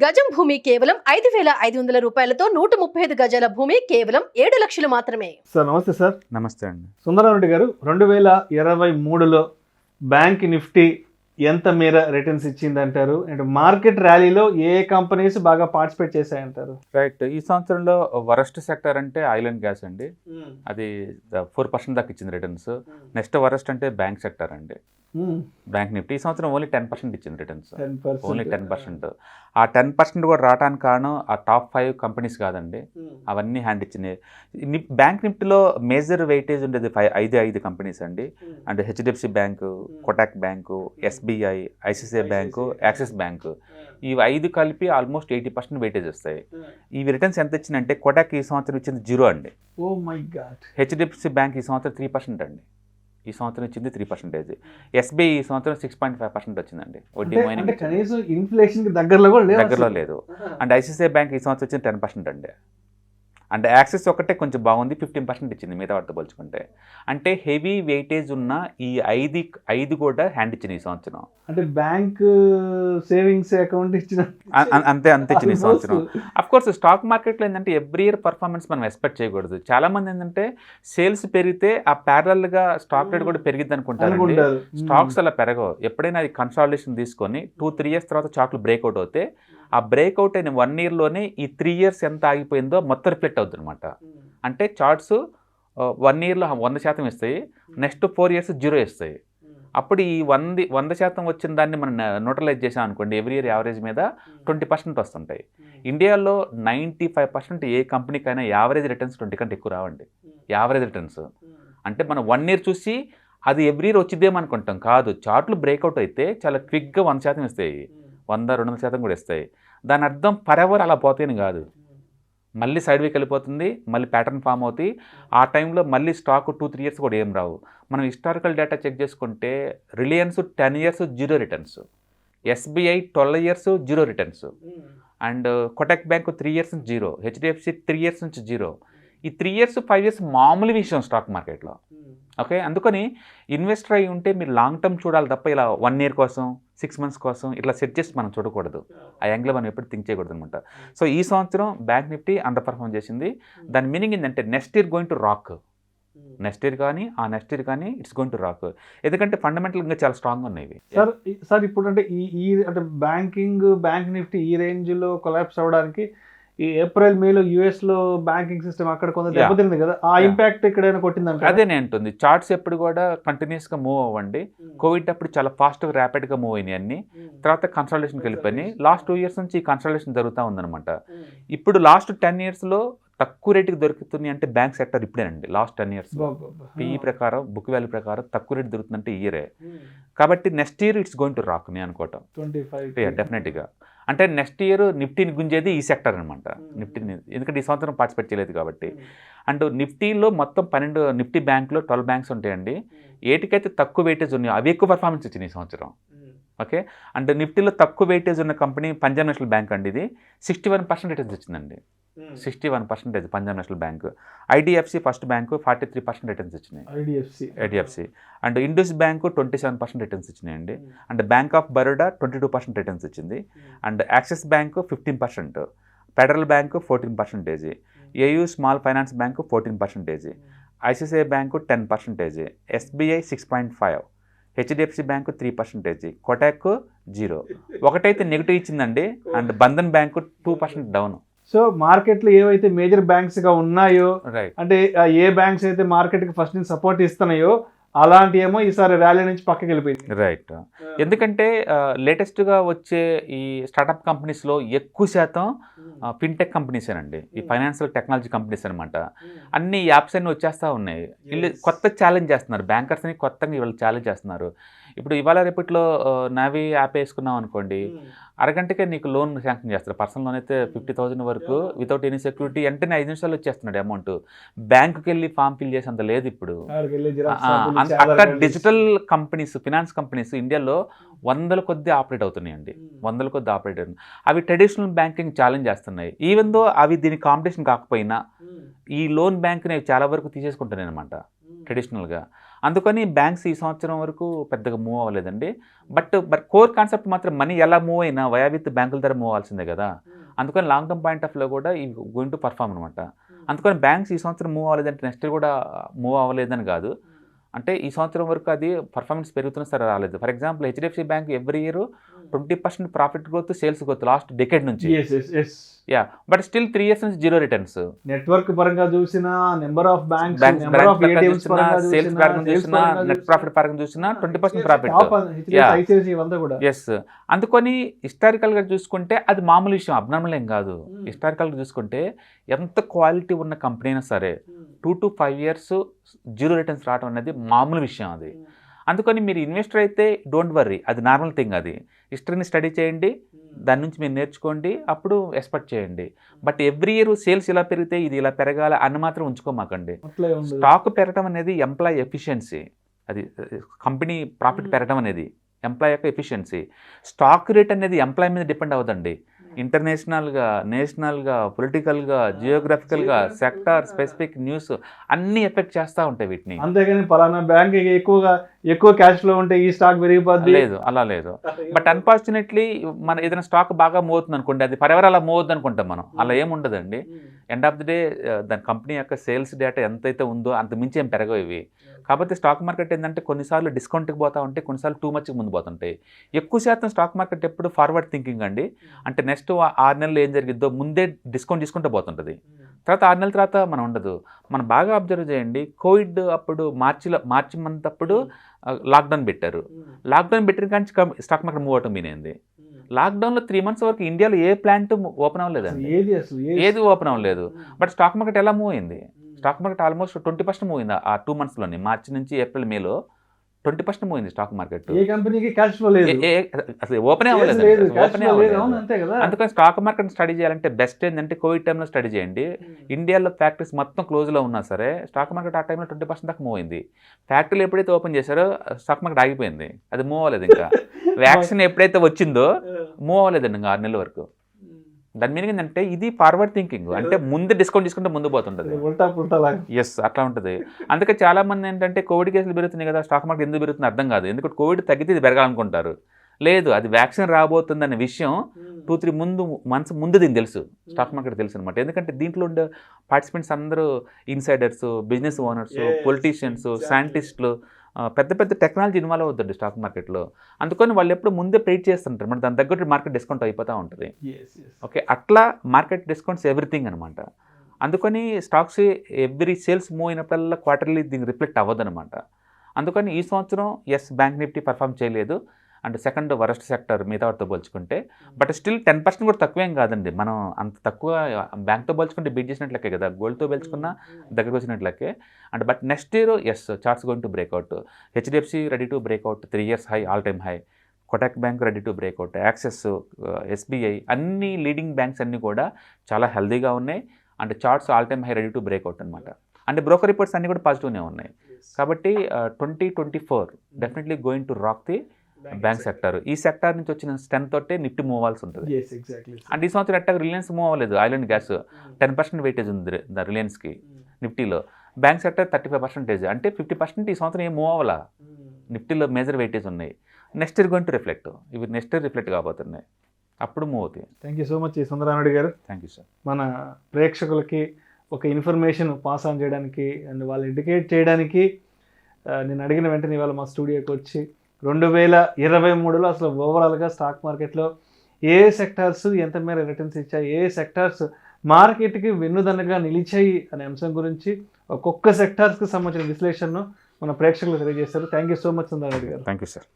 గజం భూమి కేవలం 5,500 రూపాయలతో 135 గజాల భూమి కేవలం 7 లక్షలు మాత్రమే. సార్ నమస్తే సార్. నమస్తే అండి. సుందరరెడ్డి గారు, 2023లో బ్యాంక్ నిఫ్టీ ఎంత మేర రిటర్న్స్ ఇచ్చిందంటారు? అండ్ మార్కెట్ ర్యాలీలో ఏ కంపెనీస్ బాగా పార్టిసిపేట్ చేశాయంటారు? రైట్, ఈ సంవత్సరంలో వరస్ట్ సెక్టర్ అంటే ఆయిల్ అండ్ గ్యాస్ అండి. అది 4% దాకా ఇచ్చింది రిటర్న్స్. నెక్స్ట్ వరస్ట్ అంటే బ్యాంక్ సెక్టర్ అండి. బ్యాంక్ నిఫ్టీ ఈ సంవత్సరం ఓన్లీ 10% ఇచ్చింది రిటర్న్స్. ఓన్లీ 10%. ఆ 10% కూడా రావడానికి కారణం ఆ టాప్ 5 కంపెనీస్ కాదండి, అవన్నీ హ్యాండ్ ఇచ్చినాయి. బ్యాంక్ నిఫ్టీలో మేజర్ వెయిటేజ్ ఉండేది 5 కంపెనీస్ అండి. అంటే HDFC bank, Kotak bank, SBI, ICICI bank, axis bank, ఇవి 5 కలిపి ఆల్మోస్ట్ 80% వెయిటేజ్ వస్తాయి. ఇవి రిటర్న్స్ ఎంత ఇచ్చిందంటే కోటాక్ ఈ సంవత్సరం ఇచ్చింది 0 అండి. Oh my God. HDFC bank ఈ సంవత్సరం 3% అండి. ఈ సంవత్సరం ఇచ్చింది 3%. ఎస్బీఐ ఈ సంవత్సరం 6.5% వచ్చిందండి. వడ్డీ మైనింగ్ కనీసం ఇన్ఫ్లేషన్ దగ్గరలో లేదు. అండ్ ఐసిఐసిఐ బ్యాంక్ ఈ సంవత్సరం వచ్చింది 10% అండి. అండ్ యాక్సిస్ ఒకటే కొంచెం బాగుంది, 15% ఇచ్చింది మిగతా వాటితో పోల్చుకుంటే. అంటే హెవీ వెయిటేజ్ ఉన్న ఈ 5 కూడా హ్యాండ్ ఇచ్చింది ఈ సంవత్సరం. అంటే బ్యాంక్ సేవింగ్స్ అకౌంట్ ఇచ్చిన అంతే ఇచ్చింది ఈ సంవత్సరం. అఫ్ కోర్స్ స్టాక్ మార్కెట్లో ఏంటంటే ఎవ్రీ ఇయర్ పర్ఫార్మెన్స్ మనం ఎక్స్పెక్ట్ చేయకూడదు. చాలా మంది ఏంటంటే సేల్స్ పెరిగితే ఆ ప్యారల్గా స్టాక్ రేట్ కూడా పెరిగిద్ది అనుకుంటారు. స్టాక్స్ అలా పెరగవు. ఎప్పుడైనా అది కన్సాలిడేషన్ తీసుకొని 2-3 ఇయర్స్ తర్వాత చార్ట్లు బ్రేక్అవుట్ అవుతే ఆ బ్రేక్అవుట్ అయిన 1 ఇయర్లోనే ఈ 3 ఇయర్స్ ఎంత ఆగిపోయిందో మొత్తం రిఫ్లెక్ట్ అవుతుంది అనమాట. అంటే చార్ట్స్ 1 ఇయర్లో 100% ఇస్తాయి, నెక్స్ట్ 4 ఇయర్స్ 0 ఇస్తాయి. అప్పుడు ఈ 100% వచ్చిన దాన్ని మనం న్యూట్రలైజ్ చేసాం అనుకోండి, ఎవ్రీ ఇయర్ యావరేజ్ మీద 20% వస్తుంటాయి. ఇండియాలో 95% ఏ కంపెనీకైనా యావరేజ్ రిటర్న్స్ 20 కంటే ఎక్కువ రావండి. యావరేజ్ రిటర్న్స్ అంటే మనం 1 ఇయర్ చూసి అది ఎవ్రీ ఇయర్ వచ్చిద్దేమనుకుంటాం, కాదు. చార్ట్లు బ్రేక్అవుట్ అయితే చాలా క్విక్గా 100% ఇస్తాయి, 100-200% కూడా ఇస్తాయి. దాని అర్థం పరెవర్ అలా పోతేనే కాదు, మళ్ళీ సైడ్ వేకి వెళ్ళిపోతుంది, మళ్ళీ ప్యాటర్న్ ఫామ్ అవుతాయి. ఆ టైంలో మళ్ళీ స్టాక్ 2-3 ఇయర్స్ కూడా ఏం రావు. మనం హిస్టారికల్ డేటా చెక్ చేసుకుంటే Reliance 10 years 0 returns, SBI 12 years 0 returns, and Kotak bank 3 years నుంచి 0, హెచ్డిఎఫ్సి 3 ఇయర్స్ నుంచి 0. ఈ 3 ఇయర్స్ 5 ఇయర్స్ మామూలు విషయం స్టాక్ మార్కెట్లో. ఓకే, అందుకని ఇన్వెస్టర్ అయి ఉంటే మీరు లాంగ్ టర్మ్ చూడాలి తప్ప ఇలా 1 ఇయర్ కోసం 6 మంత్స్ కోసం ఇట్లా సెట్ చేసి మనం చూడకూడదు. ఆ యాంగిల్లో మనం ఎప్పుడు థింక్ చేయకూడదు అనమాట. సో ఈ సంవత్సరం బ్యాంక్ నిఫ్టీ అండర్ పర్ఫార్మ్ చేసింది. దాని మీనింగ్ ఏంటంటే next year going to rock. Next year కానీ ఇట్స్ గోయింగ్ టు రాక్. ఎందుకంటే ఫండమెంటల్ ఇంకా చాలా స్ట్రాంగ్గా ఉన్నాయి. సార్ ఇప్పుడు అంటే ఈ అంటే బ్యాంక్ నిఫ్టీ ఈ రేంజ్లో కొలాప్స్ అవ్వడానికి ఈ ఏప్రిల్ మేలో యుఎస్ లో బ్యాంకింగ్ సిస్టమ్ అక్కడ కొంత దెబ్బతింది కదా, ఆ ఇంపాక్ట్ ఎక్కడైనా కొట్టిందంటే? అదే నేను అంటుంది, చార్ట్స్ ఎప్పుడు కూడా కంటిన్యూస్గా మూవ్ అవ్వండి. కోవిడ్ అప్పుడు చాలా ఫాస్ట్గా ర్యాపిడ్గా మూవ్ అయినాయి అన్ని, తర్వాత కన్సల్టేషన్కి వెళ్ళిపోయినాయి. లాస్ట్ 2 ఇయర్స్ నుంచి ఈ కన్సల్టేషన్ జరుగుతూ ఉందన్నమాట. ఇప్పుడు లాస్ట్ 10 ఇయర్స్లో తక్కువ రేటుకి దొరుకుతుంది అంటే బ్యాంక్ సెక్టర్ ఇప్పుడేనండి. లాస్ట్ 10 ఇయర్స్ పిఈ ప్రకారం, బుక్ వాల్యూ ప్రకారం తక్కువ రేటు దొరుకుతుందంటే ఇయరే. కాబట్టి next year it's going to rock నేను అనుకోవటం. 25 డెఫినెట్గా. అంటే నెక్స్ట్ ఇయర్ నిఫ్టీని గుంజేది ఈ సెక్టర్ అనమాట. నిఫ్టీని ఎందుకంటే ఈ సంవత్సరం పార్టిసిపేట్ చేయలేదు కాబట్టి. అండ్ నిఫ్టీలో మొత్తం 12 నిఫ్టీ బ్యాంక్లో 12 బ్యాంక్స్ ఉంటాయండి. ఏటికైతే తక్కువ వెయిటేజ్ ఉన్నాయో అవి ఎక్కువ పర్ఫార్మెన్స్ ఇచ్చింది ఈ సంవత్సరం. ఓకే, అంటే నిఫ్టీలో తక్కువ వెయిటేజ్ ఉన్న కంపెనీ పంజాబ్ నేషనల్ బ్యాంక్ అండి. ఇది 61% రిటర్న్స్ వచ్చిందండి. 61% Punjab National Bank. IDFC First bank 43% returns వచ్చినాయి. IDFC and Indus bank 27% returns వచ్చినాయండి. And bank of Baroda 22% returns వచ్చింది. And Axis bank 15%, Federal bank 14%, AU small finance bank 14%, ICICI bank 10%, SBI 6.5%, HDFC bank 3%, Kotak 0. ఒకటైతే negative ఇచ్చిందండి. And Bandhan bank 2% down. So మార్కెట్లో ఏవైతే major banks గా ఉన్నాయో, అంటే ఏ బ్యాంక్స్ అయితే మార్కెట్ కి ఫస్ట్ నుంచి సపోర్ట్ ఇస్తున్నాయో అలాంటి ఏమో ఈసారి ర్యాలీ నుంచి పక్కకి వెళ్ళిపోయింది. రైట్, ఎందుకంటే లేటెస్ట్గా వచ్చే ఈ స్టార్టప్ కంపెనీస్లో ఎక్కువ శాతం ఫిన్టెక్ కంపెనీసేనండి. ఈ ఫైనాన్షియల్ టెక్నాలజీ కంపెనీస్ అనమాట. అన్ని యాప్స్ అన్నీ వచ్చేస్తూ ఉన్నాయి. వీళ్ళు కొత్త ఛాలెంజ్ చేస్తున్నారు, బ్యాంకర్స్ని కొత్తగా వీళ్ళు ఛాలెంజ్ చేస్తున్నారు. ఇప్పుడు ఇవాళ రేపట్లో నావీ యాప్ వేసుకున్నాం అనుకోండి, అరగంటకే నీకు లోన్ శాంక్షన్ చేస్తారు. పర్సనల్ లోన్ అయితే 50,000 వరకు వితౌట్ ఎనీ సెక్యూరిటీ, వెంటనే 5 నిమిషాలు వచ్చేస్తున్నాడు అమౌంట్. బ్యాంకుకి వెళ్ళి ఫామ్ ఫిల్ చేసేంత లేదు ఇప్పుడు. అక్కడ డిజిటల్ కంపెనీస్, ఫినాన్స్ కంపెనీస్ ఇండియాలో 100 కొద్ది ఆపరేట్ అవుతున్నాయండి. 100 కొద్ది ఆపరేట్ అవుతుంది. అవి ట్రెడిషనల్ బ్యాంకింగ్ ఛాలెంజ్ చేస్తున్నాయి. ఈవెన్ దో అవి దీని కాంపిటీషన్ కాకపోయినా ఈ లోన్ బ్యాంక్ని చాలా వరకు తీసేసుకుంటున్నాయి అనమాట ట్రెడిషనల్గా. అందుకని బ్యాంక్స్ ఈ సంవత్సరం వరకు పెద్దగా మూవ్ అవ్వలేదండి. బట్ కోర్ కాన్సెప్ట్ మాత్రం మనీ ఎలా మూవ్ అయినా వయా విత్ బ్యాంకుల ద్వారా మూవ్ అవ్వాల్సిందే కదా. అందుకని లాంగ్ టర్మ్ పాయింట్ ఆఫ్ లో కూడా ఈ గోయింగ్ టు పర్ఫామ్ అనమాట. అందుకని బ్యాంక్స్ ఈ సంవత్సరం మూవ్ అవ్వలేదంటే నెక్స్ట్ ఇయర్ కూడా మూవ్ అవ్వలేదని కాదు. అంటే ఈ సంవత్సరం వరకు అది పర్ఫార్మెన్స్ పెరుగుతున్నా సరే రాలేదు. For example HDFC bank every year 20% profit growth, sales growth last decade నుంచి. యా, బట్ స్టిల్ 3 years నుంచి జీరో రిటర్న్స్. నెట్వర్క్ పరంగా చూసినా, నెంబర్ ఆఫ్ బ్యాంక్స్, సేల్స్ పరంగా చూసినా, నెట్ ప్రాఫిట్ పరంగా చూసినా 20% ప్రాఫిట్. ఎస్, అందుకని హిస్టారికల్ గా చూసుకుంటే అది మామూలు విషయం, అబ్నార్మల్ ఏం కాదు. హిస్టారికల్ గా చూసుకుంటే ఎంత క్వాలిటీ ఉన్న కంపెనీ అయినా సరే 2 to 5 years జీరో రిటర్న్స్ రావడం అనేది మామూలు విషయం అది. అందుకని మీరు ఇన్వెస్టర్ అయితే డోంట్ వర్రీ, అది నార్మల్ థింగ్. అది హిస్టరీని స్టడీ చేయండి, దాని నుంచి మీరు నేర్చుకోండి, అప్పుడు ఎక్స్పెక్ట్ చేయండి. బట్ ఎవ్రీ ఇయర్ సేల్స్ ఇలా పెరిగితే ఇది ఇలా పెరగాలి అని మాత్రం ఉంచుకోమాకండి. స్టాక్ పెరగడం అనేది ఎంప్లాయీ ఎఫిషియన్సీ, అది కంపెనీ ప్రాఫిట్ పెరగడం అనేది ఎంప్లాయీ యొక్క ఎఫిషియన్సీ. స్టాక్ రేట్ అనేది ఎంప్లాయీ మీద డిపెండ్ అవ్వదండి. ఇంటర్నేషనల్గా, నేషనల్గా, పొలిటికల్గా, జియోగ్రఫికల్గా, సెక్టార్ స్పెసిఫిక్ న్యూస్ అన్నీ ఎఫెక్ట్ చేస్తూ ఉంటాయి వీటిని. అంతేగాని పలానా బ్యాంక్ ఎక్కువ క్యాష్ ఫ్లో ఉంటే ఈ స్టాక్ పెరిగిపోద్ది లేదు, అలా లేదు. బట్ అన్ఫార్చునేట్లీ మన ఏదైనా స్టాక్ బాగా మూవ్ అవుతుంది అనుకోండి, అది ఫరెవర్ అలా మూవ్ అవుతుంది అనుకుంటాం మనం. అలా ఏముండదండి. ఎండ్ ఆఫ్ ది డే దాని కంపెనీ యొక్క సేల్స్ డేటా ఎంతైతే ఉందో అంత మించి ఏం పెరగవు ఇవి. కాబట్టి స్టాక్ మార్కెట్ ఏంటంటే కొన్నిసార్లు డిస్కౌంట్కి పోతూ ఉంటాయి, కొన్నిసార్లు టూ మచ్కి ముందు పోతుంటాయి. ఎక్కువ శాతం స్టాక్ మార్కెట్ ఎప్పుడు ఫార్వర్డ్ థింకింగ్ అండి. అంటే నెక్స్ట్ 6 నెలలు ఏం జరిగిద్దో ముందే డిస్కౌంట్ తీసుకుంటూ పోతుంటుంది. తర్వాత 6 నెలల తర్వాత మనం ఉండదు. మనం బాగా అబ్జర్వ్ చేయండి, కోవిడ్ అప్పుడు మార్చి మంత్ అప్పుడు లాక్డౌన్ పెట్టారు. లాక్డౌన్ పెట్టిన కానీ స్టాక్ మార్కెట్ మూవ్ అవటం మీనైంది. లాక్డౌన్లో 3 months వరకు ఇండియాలో ఏ ప్లాంట్ ఓపెన్ అవ్వలేదండి, ఏది ఓపెన్ అవ్వలేదు. బట్ స్టాక్ మార్కెట్ ఎలా మూవ్ అయింది? స్టాక్ మార్కెట్ ఆల్మోస్ట్ 20% మూవ్ అయింది ఆ 2 monthsలోనే. మార్చి నుంచి ఏప్రిల్ మేలో 20% మూవ్ అయింది స్టాక్ మార్కెట్. ఏ కంపెనీకి క్యాష్ ఫ్లో లేదు, అసలు ఓపెన్ అవ్వలేదు. అందుకని స్టాక్ మార్కెట్ స్టడీ చేయాలంటే బెస్ట్ ఏంటంటే కోవిడ్ టైంలో స్టడీ చేయండి. ఇండియాలో ఫ్యాక్టరీస్ మొత్తం క్లోజ్లో ఉన్నా సరే స్టాక్ మార్కెట్ ఆ టైంలో 20% దాకా మూవ్ అయింది. ఫ్యాక్టరీలు ఎప్పుడైతే ఓపెన్ చేశారో స్టాక్ మార్కెట్ ఆగిపోయింది, అది మూవ్ అవ్వలేదు. ఇంకా వ్యాక్సిన్ ఎప్పుడైతే వచ్చిందో మూవ్ అవ్వలేదండి ఇంకా 6 నెలల వరకు. దాని మీనింగ్ ఏంటంటే ఇది ఫార్వర్డ్ థింకింగ్, అంటే ముందు డిస్కౌంట్ తీసుకుంటే ముందు పోతుంటుంది. ఎస్, అట్లా ఉంటుంది. అందుకే చాలా మంది ఏంటంటే కోవిడ్ కేసులు పెరుగుతున్నాయి కదా, స్టాక్ మార్కెట్ ఎందుకు పెరుగుతుంది అర్థం కాదు. ఎందుకంటే కోవిడ్ తగ్గితే ఇది పెరగాలనుకుంటారు. లేదు, అది వ్యాక్సిన్ రాబోతుందనే విషయం 2-3 months ముందు దీనికి తెలుసు, స్టాక్ మార్కెట్ తెలుసు అనమాట. ఎందుకంటే దీంట్లో ఉండే పార్టిసిపెంట్స్ అందరూ ఇన్సైడర్స్, బిజినెస్ ఓనర్స్, పొలిటీషియన్స్, సైంటిస్టులు, పెద్ద పెద్ద టెక్నాలజీ ఇన్వాల్వ్ అవుతుంది స్టాక్ మార్కెట్లో. అందుకని వాళ్ళు ఎప్పుడు ముందే ప్రైట్ చేస్తుంటారు, మరి దాని తగ్గట్టు మార్కెట్ డిస్కౌంట్ అయిపోతూ ఉంటుంది. ఓకే, అట్లా మార్కెట్ డిస్కౌంట్స్ ఎవ్రీథింగ్ అనమాట. అందుకని స్టాక్స్ ఎవ్రీ సేల్స్ మూవ్ అయినప్పుడల్లా క్వార్టర్లీ దీనికి రిఫ్లెక్ట్ అవ్వదు అనమాట. అందుకని ఈ సంవత్సరం బ్యాంక్ నిఫ్టీ పర్ఫామ్ చేయలేదు, అంటే సెకండ్ వరస్ట్ సెక్టర్ మిగతా వాటితో పోల్చుకుంటే. బట్ స్టిల్ 10% కూడా తక్కువేం కాదండి. మనం అంత తక్కువ బ్యాంక్తో పోల్చుకుంటే బీట్ చేసినట్లకే కదా, గోల్డ్తో పోల్చుకున్నా దగ్గరకు వచ్చినట్లకే. అంటే but next year charts going to breakout. HDFC ready to breakout 3 years high, all time high. Kotak bank ready to breakout. Axis, SBI, అన్ని లీడింగ్ బ్యాంక్స్ అన్నీ కూడా చాలా హెల్దీగా ఉన్నాయి. అంటే charts all time high ready to breakout అనమాట. అంటే broker reports అన్నీ కూడా పాజిటివ్నే ఉన్నాయి. కాబట్టి 2024 definitely going to rock the bank sector. ఈ సెక్టర్ నుంచి వచ్చిన స్ట్రెంత్ తోటే నిఫ్టీ మూవ్ అవ్వాల్సి ఉంటుంది. అంటే ఈ సంవత్సరం ఎట్లా రిలయన్స్ మూవ్ అవ్వలేదు, ఆయిల్ అండ్ గ్యాస్ 10% వెయిటేజ్ ఉంది రిలయన్స్కి నిఫ్టీలో. బ్యాంక్ సెక్టర్ 35%, అంటే 50% ఈ సంవత్సరం ఏం మూవ్ అవ్వాలా. నిఫ్టీలో మేజర్ వెయిటేజ్ ఉన్నాయి. Next year going to reflect, ఇవి నెక్స్ట్ ఇయర్ రిఫ్లెక్ట్ కాబోతున్నాయి, అప్పుడు మూవ్ అవుతాయి. Thank you so much Sundarareddy గారు. Thank you sir. మన ప్రేక్షకులకి ఒక ఇన్ఫర్మేషన్ పాస్ ఆన్ చేయడానికి అండ్ వాళ్ళు ఎడ్యుకేట్ చేయడానికి నేను అడిగిన వెంటనే ఇవాళ మా స్టూడియోకి వచ్చి 2023లో అసలు ఓవరాల్గా స్టాక్ మార్కెట్లో ఏ సెక్టార్స్ ఎంత మేర రిటర్న్స్ ఇచ్చాయి, ఏ సెక్టార్స్ మార్కెట్కి వెన్నుదన్నుగా నిలిచాయి అనే అంశం గురించి ఒక్కొక్క సెక్టార్స్కి సంబంధించిన విశ్లేషణను మన ప్రేక్షకులు తెలియజేశారు. Thank you so much Sundarareddy గారు. Thank you sir.